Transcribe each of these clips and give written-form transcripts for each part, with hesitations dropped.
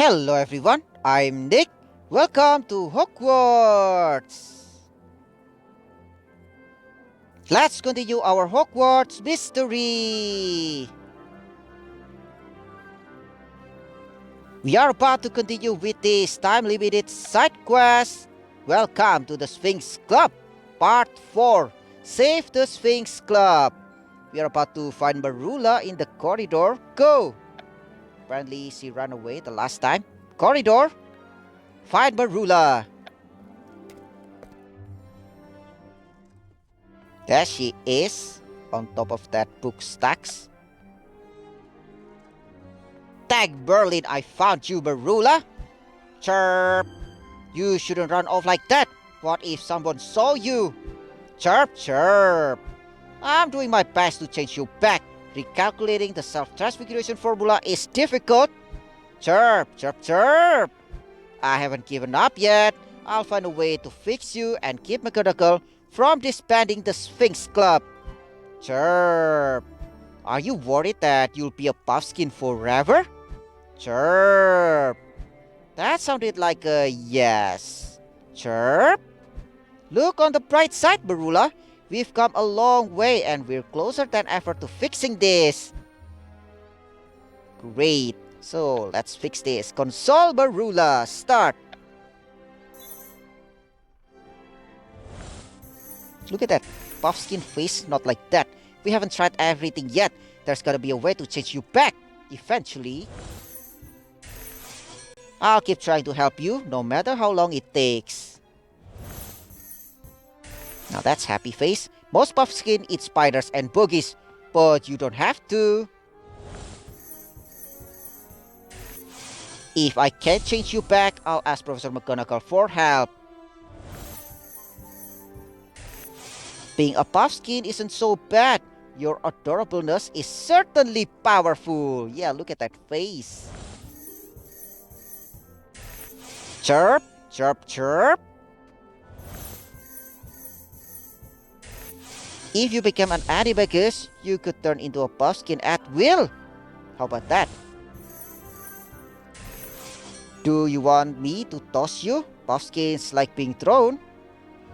Hello everyone, I'm Nick. Welcome to Hogwarts. Let's continue our Hogwarts mystery. We are about to continue with this time-limited side quest. Welcome to the Sphinx Club, Part 4. Save the Sphinx Club. We are about to find Marula in the corridor. Go! Apparently she ran away the last time. Corridor. Find Marula. There she is, on top of that book stacks. Thank Berlin I found you, Marula. Chirp. You shouldn't run off like that. What if someone saw you? Chirp, chirp. I'm doing my best to change you back. Recalculating the self-transfiguration formula is difficult. Chirp, chirp, chirp. I haven't given up yet. I'll find a way to fix you and keep McGonagall from disbanding the Sphinx Club. Chirp. Are you worried that you'll be a puffskin forever? Chirp. That sounded like a yes. Chirp. Look on the bright side, Marula. We've come a long way and we're closer than ever to fixing this. Great. So let's fix this. Console Marula. Start. Look at that. Puffskin face, not like that. We haven't tried everything yet. There's gotta be a way to change you back. Eventually. I'll keep trying to help you, no matter how long it takes. Now that's happy face. Most puffskin eat spiders and boogies, but you don't have to. If I can't change you back, I'll ask Professor McGonagall for help. Being a puffskin isn't so bad. Your adorableness is certainly powerful. Yeah, look at that face. Chirp, chirp, chirp. If you become an animagus, you could turn into a puffskin at will. How about that? Do you want me to toss you? Puffskins like being thrown.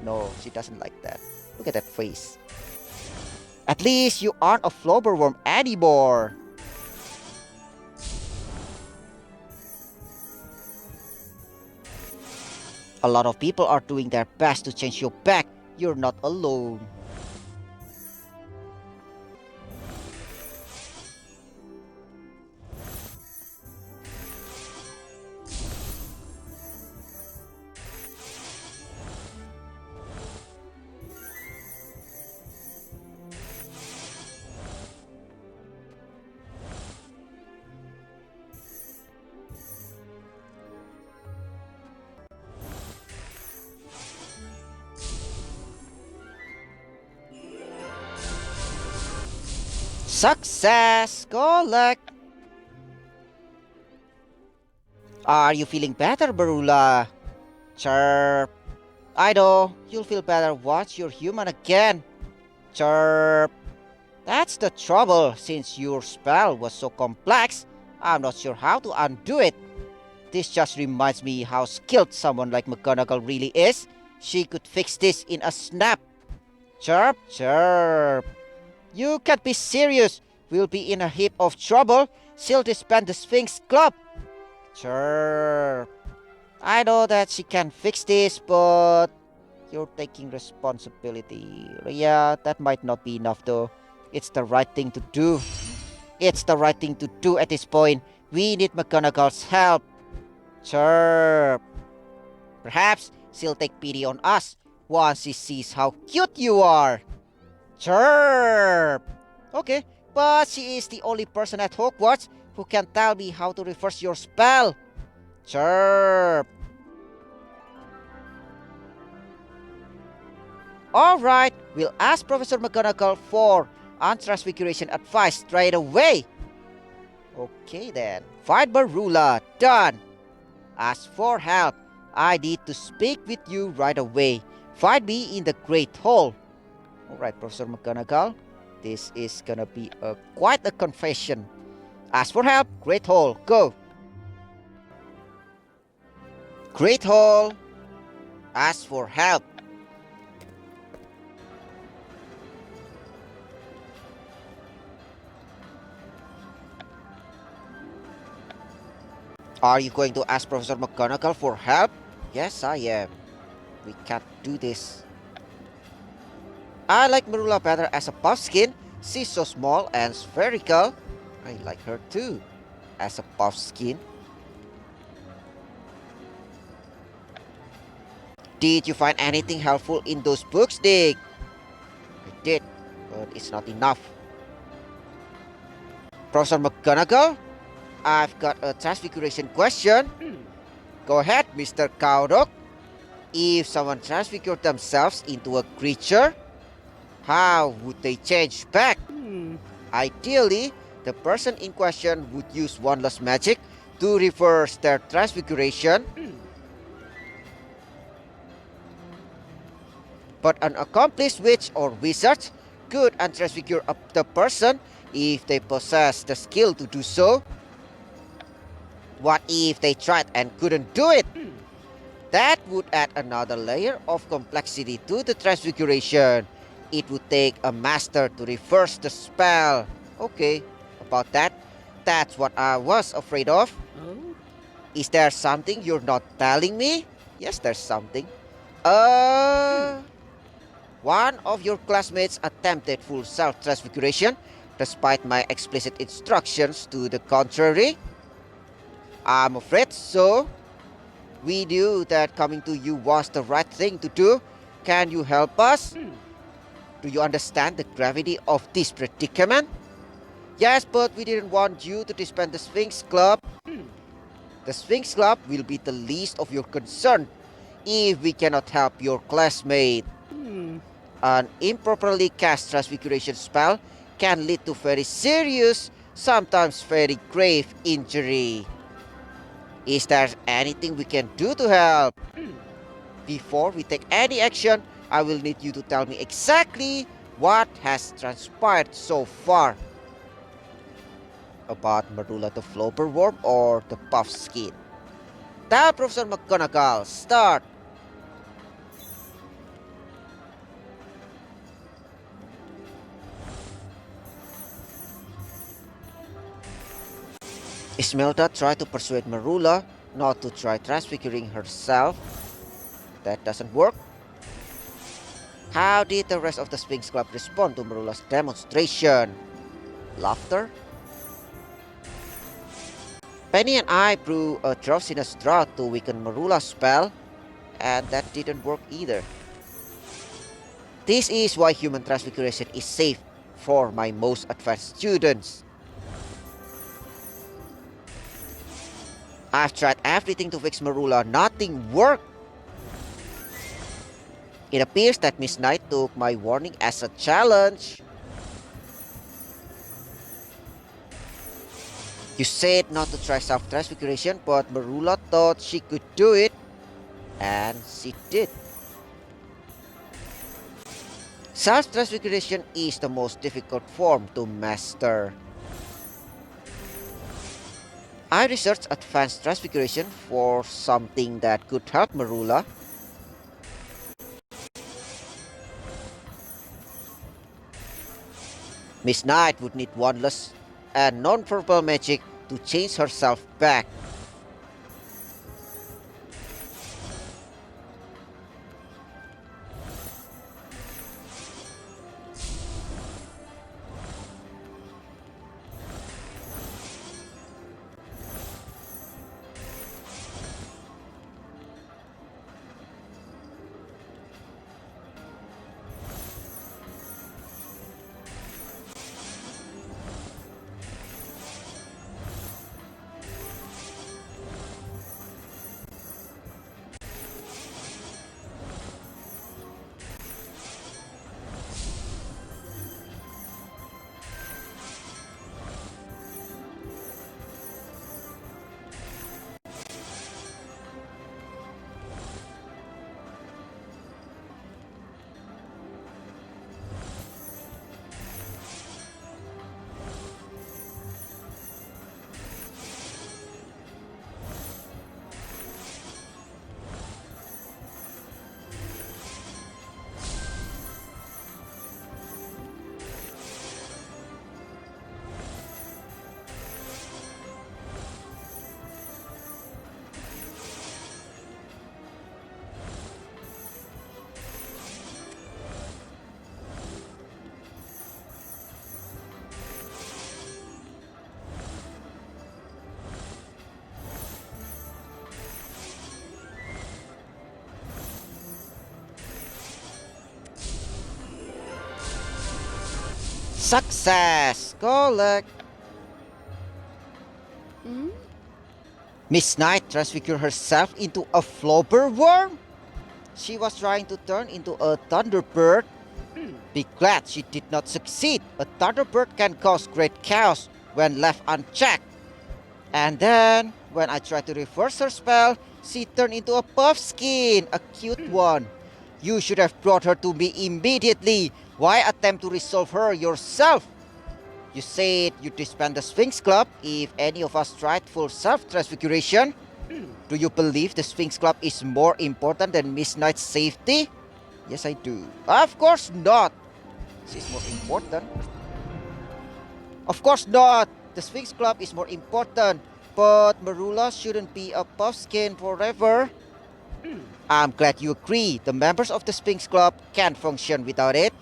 No, she doesn't like that. Look at that face. At least you aren't a flobberworm anymore. A lot of people are doing their best to change you back. You're not alone. Success! Collect! Are you feeling better, Marula? Chirp. I know, you'll feel better once you're human again. Chirp. That's the trouble, since your spell was so complex, I'm not sure how to undo it. This just reminds me how skilled someone like McGonagall really is. She could fix this in a snap. Chirp, chirp. You can't be serious. We'll be in a heap of trouble. She'll disband the Sphinx Club. Chirp. I know that she can fix this, but you're taking responsibility. Yeah, that might not be enough though. It's the right thing to do. It's the right thing to do at this point. We need McGonagall's help. Chirp. Perhaps she'll take pity on us once she sees how cute you are. Chirp! Okay, but she is the only person at Hogwarts who can tell me how to reverse your spell. Chirp! Alright, we'll ask Professor McGonagall for untransfiguration advice straight away. Okay then, find Marula, done. Ask for help. I need to speak with you right away. Find me in the Great Hall. Alright, Professor McGonagall. This is gonna be quite a confession. Ask for help. Great Hall. Go. Great Hall. Ask for help. Are you going to ask Professor McGonagall for help? Yes, I am. We can't do this. I like Marula better as a puffskin. She's so small and spherical. I like her too, as a puffskin. Did you find anything helpful in those books, Dick? I did, but it's not enough. Professor McGonagall, I've got a transfiguration question. Go ahead, Mr. Cowdog. If someone transfigured themselves into a creature, how would they change back? Ideally, the person in question would use wandless magic to reverse their transfiguration. But an accomplished witch or wizard could untransfigure the person if they possess the skill to do so. What if they tried and couldn't do it? That would add another layer of complexity to the transfiguration. It would take a master to reverse the spell. Okay, about that. That's what I was afraid of. Is there something you're not telling me? Yes, there's something. One of your classmates attempted full self-transfiguration despite my explicit instructions to the contrary. I'm afraid so. We knew that coming to you was the right thing to do. Can you help us? Do you understand the gravity of this predicament? Yes, but we didn't want you to disband the Sphinx Club. The Sphinx Club will be the least of your concern if we cannot help your classmate. An improperly cast transfiguration spell can lead to very serious, sometimes very grave injury. Is there anything we can do to help? Before we take any action, I will need you to tell me exactly what has transpired so far. About Marula the Flopperworm or the Puffskin? Tell Professor McGonagall. Start. Ismelda tried to persuade Marula not to try transfiguring herself. That doesn't work. How did the rest of the Sphinx Club respond to Marula's demonstration? Laughter? Penny and I brew a drowsiness draught to weaken Marula's spell, and that didn't work either. This is why human transfiguration is safe for my most advanced students. I've tried everything to fix Marula, nothing worked. It appears that Miss Knight took my warning as a challenge. You said not to try self-transfiguration, but Marula thought she could do it. And she did. Self-transfiguration is the most difficult form to master. I researched advanced transfiguration for something that could help Marula. Miss Knight would need wandless and non-verbal magic to change herself back. Success! Collect! Hmm? Miss Knight transfigured herself into a flobber worm? She was trying to turn into a thunderbird. Be glad she did not succeed. A thunderbird can cause great chaos when left unchecked. And then, when I tried to reverse her spell, she turned into a puffskin, a cute one. You should have brought her to me immediately. Why attempt to resolve her yourself? You said you disband the Sphinx Club if any of us tried full self-transfiguration. Do you believe the Sphinx Club is more important than Miss Knight's safety? Yes, I do. Of course not. She's more important. Of course not. The Sphinx Club is more important. But Marula shouldn't be a puffskin forever. I'm glad you agree. The members of the Sphinx Club can't function without it.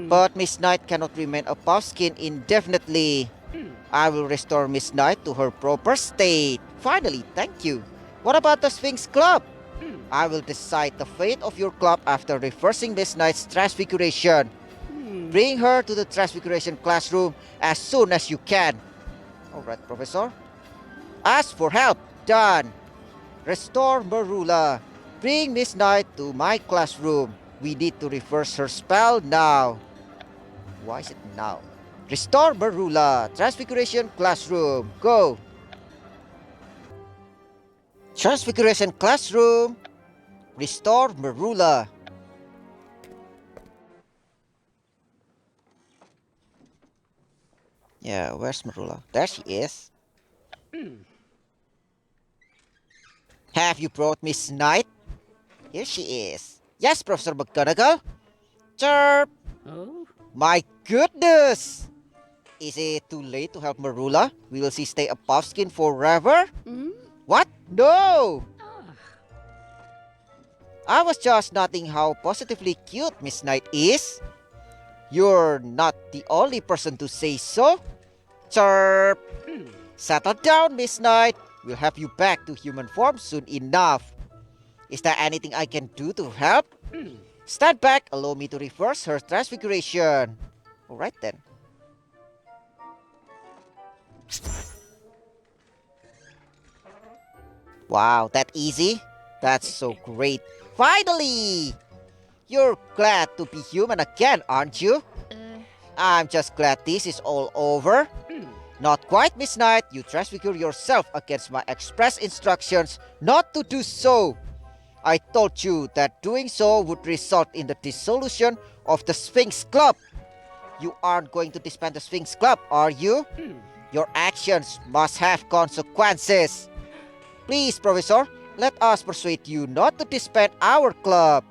But Miss Knight cannot remain a puffskin indefinitely. I will restore Miss Knight to her proper state. Finally, thank you. What about the Sphinx Club? I will decide the fate of your club after reversing Miss Knight's transfiguration. Bring her to the transfiguration classroom as soon as you can. Alright, Professor. Ask for help. Done. Restore Marula. Bring Miss Knight to my classroom. We need to reverse her spell now. Why is it now? Restore Marula. Transfiguration classroom. Go. Transfiguration classroom. Restore Marula. Yeah, where's Marula? There she is. Have you brought Miss Knight? Here she is. Yes, Professor McGonagall. Chirp. Oh? My goodness! Is it too late to help Marula? Will she stay a puffskin forever? Hmm? What? No! Ah. I was just noting how positively cute Miss Knight is. You're not the only person to say so. Chirp! Settle down, Miss Knight. We'll have you back to human form soon enough. Is there anything I can do to help? Stand back, allow me to reverse her transfiguration. Alright then. Wow, that easy? That's so great. Finally! You're glad to be human again, aren't you? I'm just glad this is all over. Not quite, Miss Knight. You transfigure yourself against my express instructions not to do so. I told you that doing so would result in the dissolution of the Sphinx Club. You aren't going to disband the Sphinx Club, are you? Your actions must have consequences. Please, Professor, let us persuade you not to disband our club.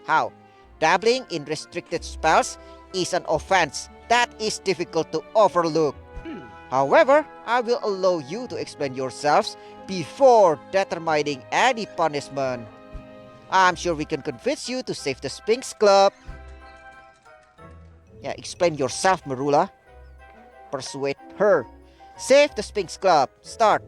How? Dabbling in restricted spells is an offense that is difficult to overlook. However, I will allow you to explain yourselves before determining any punishment. I'm sure we can convince you to save the Sphinx Club. Yeah, explain yourself, Marula. Persuade her. Save the Sphinx Club. Start.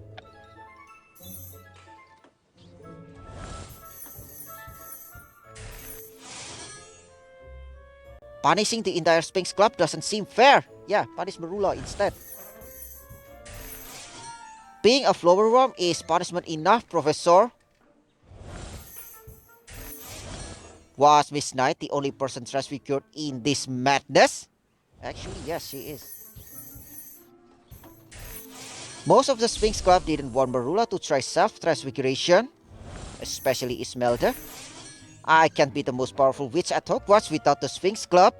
Punishing the entire Sphinx Club doesn't seem fair. Yeah, punish Marula instead. Being a flower worm is punishment enough, Professor. Was Miss Knight the only person transfigured in this madness? Actually, yes, she is. Most of the Sphinx Club didn't want Marula to try self-transfiguration, especially Ismelda. I can't be the most powerful witch at Hogwarts without the Sphinx Club.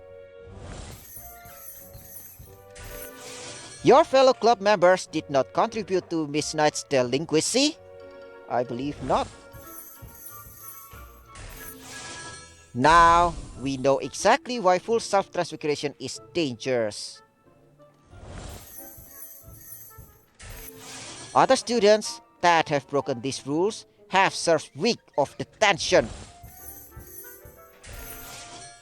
Your fellow club members did not contribute to Miss Knight's delinquency? I believe not. Now, we know exactly why full self-transfiguration is dangerous. Other students that have broken these rules have served weeks of detention.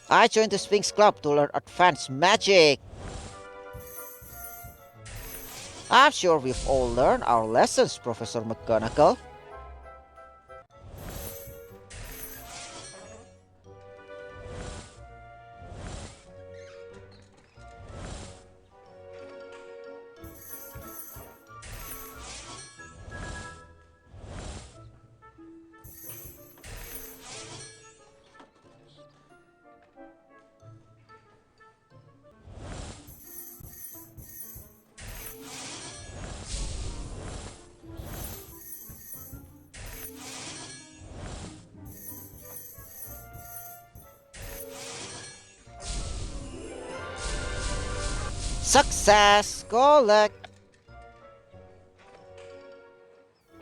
I joined the Sphinx Club to learn advanced magic. I'm sure we've all learned our lessons, Professor McGonagall. Success! Collect!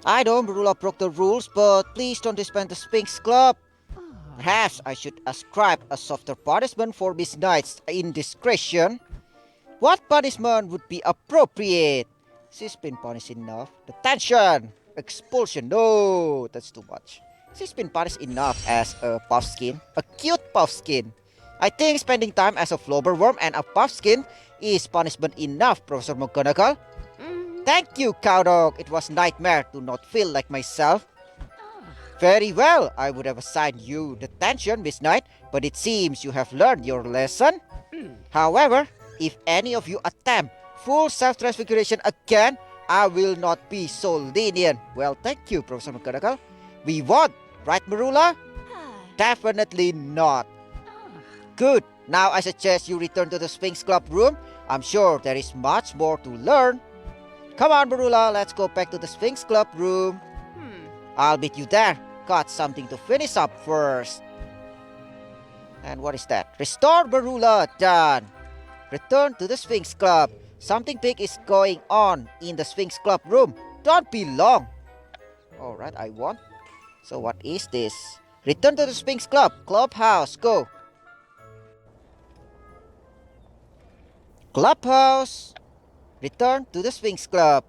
I know Marula broke the rules, but please don't disband the Sphinx Club. Perhaps I should ascribe a softer punishment for Miss Knight's indiscretion. What punishment would be appropriate? She's been punished enough. Detention! Expulsion! No, that's too much. She's been punished enough as a puffskin. A cute puffskin. I think spending time as a flobberworm and a puffskin is punishment enough, Professor McGonagall. Thank you, Cowdog. It was a nightmare to not feel like myself. Very well, I would have assigned you detention, Miss Knight, but it seems you have learned your lesson. However, if any of you attempt full self-transfiguration again, I will not be so lenient. Well, thank you, Professor McGonagall. We won't, right, Marula? Definitely not. Good. Now I suggest you return to the Sphinx Club room. I'm sure there is much more to learn. Come on, Marula, let's go back to the Sphinx Club room. I'll meet you there. Got something to finish up first. And what is that? Restore Marula. Done. Return to the Sphinx Club. Something big is going on in the Sphinx Club room. Don't be long. Alright, I won. So what is this? Return to the Sphinx Club. Clubhouse. Go. Clubhouse. Return to the Sphinx Club.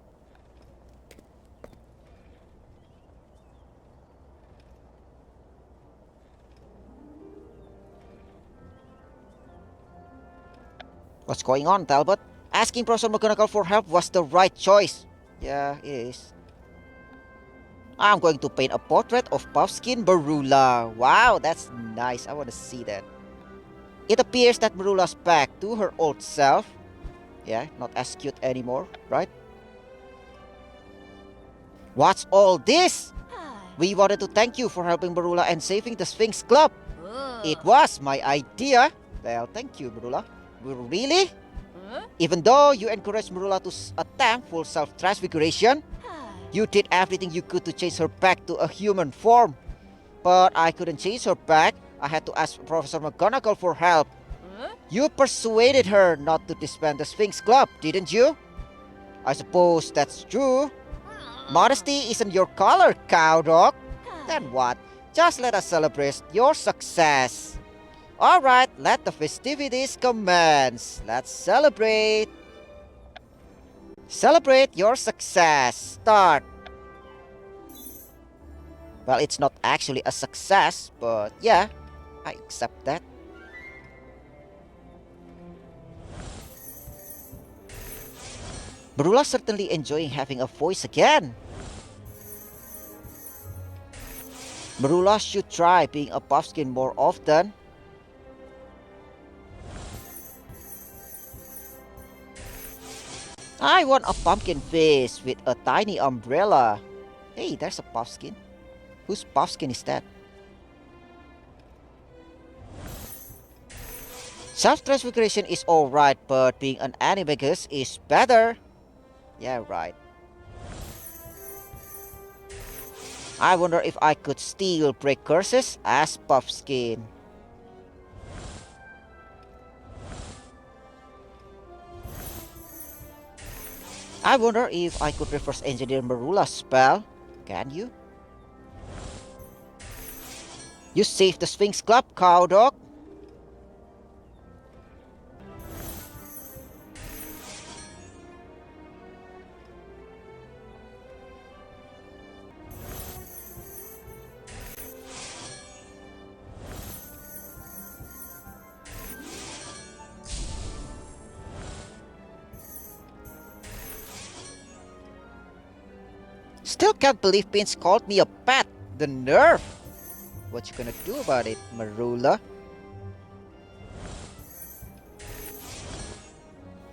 What's going on, Talbot? Asking Professor McGonagall for help was the right choice. Yeah, it is. I'm going to paint a portrait of Puffskin Marula. Wow, that's nice. I want to see that. It appears that Marula's back to her old self. Yeah, not as cute anymore, right? What's all this? We wanted to thank you for helping Marula and saving the Sphinx Club. It was my idea. Well, thank you, Marula. Really? Even though you encouraged Marula to attempt full self-transfiguration, you did everything you could to change her back to a human form. But I couldn't change her back. I had to ask Professor McGonagall for help. You persuaded her not to disband the Sphinx Club, didn't you? I suppose that's true. Modesty isn't your color, Cowdog. Then what? Just let us celebrate your success. Alright, let the festivities commence. Let's celebrate. Celebrate your success. Start. Well, it's not actually a success, but yeah, I accept that. Marula's certainly enjoying having a voice again. Marula should try being a puffskin more often. I want a pumpkin face with a tiny umbrella. Hey, there's a puffskin. Whose puffskin is that? Self-transfiguration is alright, but being an animagus is better. Yeah, right. I wonder if I could still break curses as Puffskin. I wonder if I could reverse engineer Marula's spell. Can you? You saved the Sphinx Club, Cowdog. Still can't believe Pince called me a pet. The nerve! What you gonna do about it, Marula?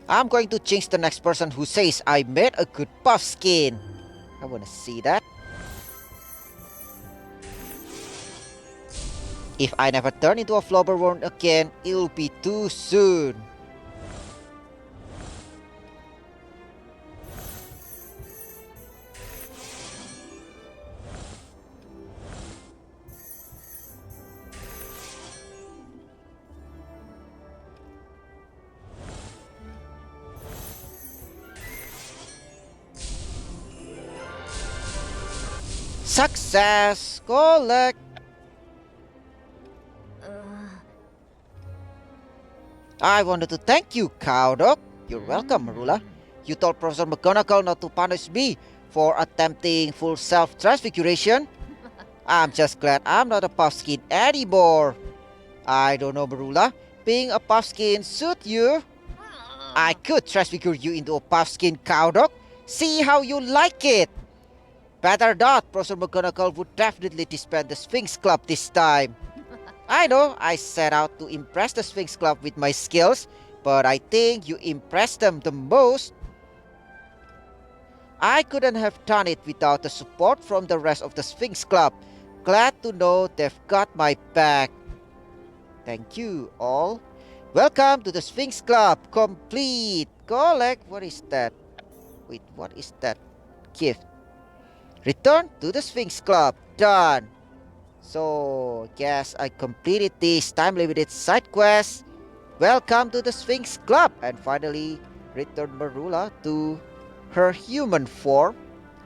I'm going to jinx the next person who says I made a good Puffskin. I wanna see that. If I never turn into a Flobberworm again, it'll be too soon. Success! Collect! I wanted to thank you, Cowdog. You're welcome, Marula. You told Professor McGonagall not to punish me for attempting full self-transfiguration. I'm just glad I'm not a puffskin anymore. I don't know, Marula. Being a puffskin suit you? I could transfigure you into a puffskin, Cowdog. See how you like it. Better not, Professor McGonagall would definitely disband the Sphinx Club this time. I know, I set out to impress the Sphinx Club with my skills, but I think you impressed them the most. I couldn't have done it without the support from the rest of the Sphinx Club. Glad to know they've got my back. Thank you all. Welcome to the Sphinx Club. Complete. Collect. What is that? Wait, what is that? Gift. Return to the Sphinx Club. Done. So, guess I completed this time-limited side quest. Welcome to the Sphinx Club. And finally, return Marula to her human form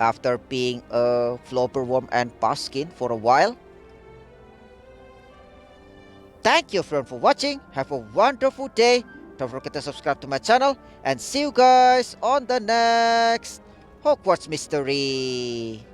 after being a flopperworm and puffskin for a while. Thank you everyone for watching. Have a wonderful day. Don't forget to subscribe to my channel. And see you guys on the next Hogwarts Mystery.